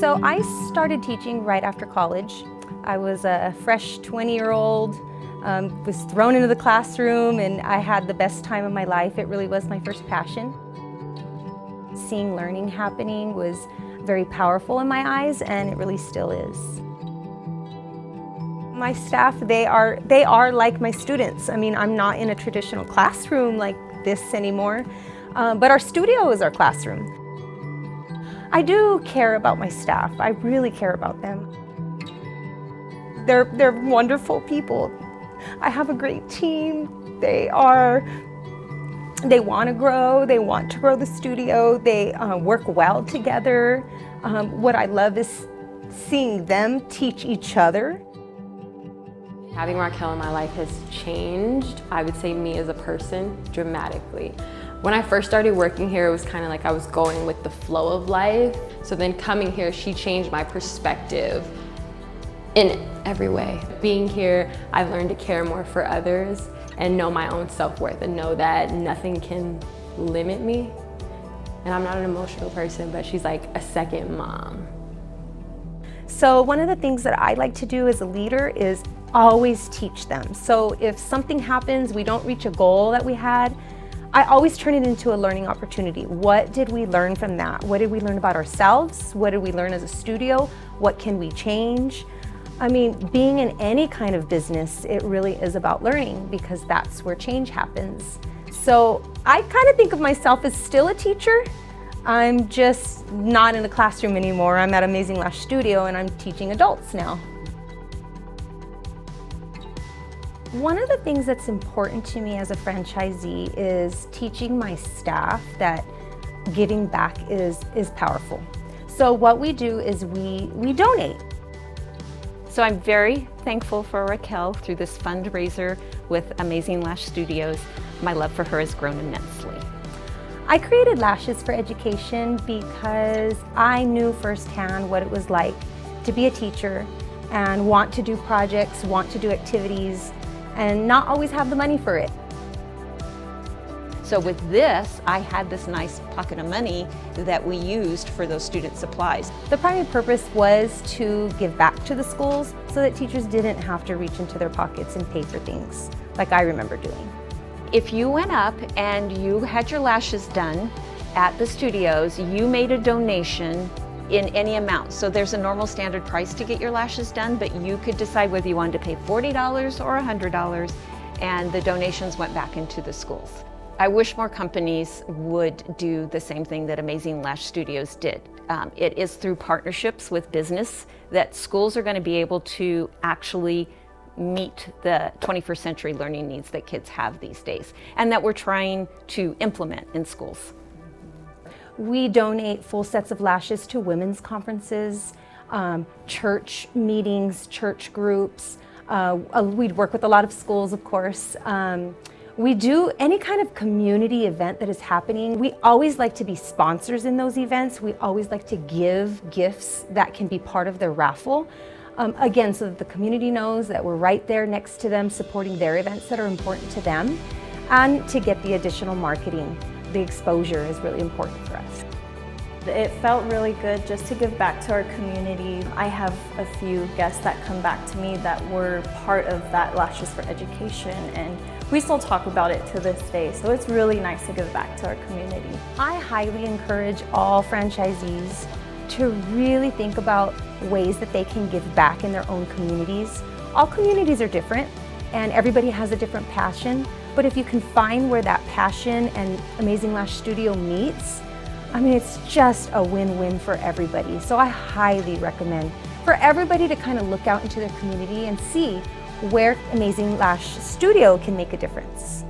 So I started teaching right after college. I was a fresh 20-year-old, was thrown into the classroom, and I had the best time of my life. It really was my first passion. Seeing learning happening was very powerful in my eyes, and it really still is. My staff, they are like my students. I mean, I'm not in a traditional classroom like this anymore, but our studio is our classroom. I do care about my staff. I really care about them. They're wonderful people. I have a great team. They want to grow. They want to grow the studio. They work well together. What I love is seeing them teach each other. Having Raquel in my life has changed, I would say, me as a person dramatically. When I first started working here, it was kind of like I was going with the flow of life. So then coming here, she changed my perspective in every way. Being here, I've learned to care more for others and know my own self-worth and know that nothing can limit me. And I'm not an emotional person, but she's like a second mom. So one of the things that I like to do as a leader is always teach them. So if something happens, we don't reach a goal that we had, I always turn it into a learning opportunity. What did we learn from that? What did we learn about ourselves? What did we learn as a studio? What can we change? I mean, being in any kind of business, it really is about learning because that's where change happens. So I kind of think of myself as still a teacher. I'm just not in a classroom anymore. I'm at Amazing Lash Studio and I'm teaching adults now. One of the things that's important to me as a franchisee is teaching my staff that giving back is powerful. So what we do is we donate. So I'm very thankful for Raquel through this fundraiser with Amazing Lash Studios. My love for her has grown immensely. I created Lashes for Education because I knew firsthand what it was like to be a teacher and want to do projects, want to do activities, and not always have the money for it. So with this, I had this nice pocket of money that we used for those student supplies. The primary purpose was to give back to the schools so that teachers didn't have to reach into their pockets and pay for things like I remember doing. If you went up and you had your lashes done at the studios, you made a donation in any amount. So there's a normal standard price to get your lashes done, but you could decide whether you wanted to pay $40 or $100, and the donations went back into the schools. I wish more companies would do the same thing that Amazing Lash Studios did. It is through partnerships with business that schools are going to be able to actually meet the 21st century learning needs that kids have these days, and that we're trying to implement in schools. We donate full sets of lashes to women's conferences, church meetings, church groups. We work with a lot of schools, of course. We do any kind of community event that is happening. We always like to be sponsors in those events. We always like to give gifts that can be part of their raffle. Again, so that the community knows that we're right there next to them, supporting their events that are important to them, and to get the additional marketing. The exposure is really important for us. It felt really good just to give back to our community. I have a few guests that come back to me that were part of that Lashes for Education, and we still talk about it to this day, so it's really nice to give back to our community. I highly encourage all franchisees to really think about ways that they can give back in their own communities. All communities are different and everybody has a different passion, but if you can find where that passion and Amazing Lash Studio meets, I mean, it's just a win-win for everybody. So I highly recommend for everybody to kind of look out into their community and see where Amazing Lash Studio can make a difference.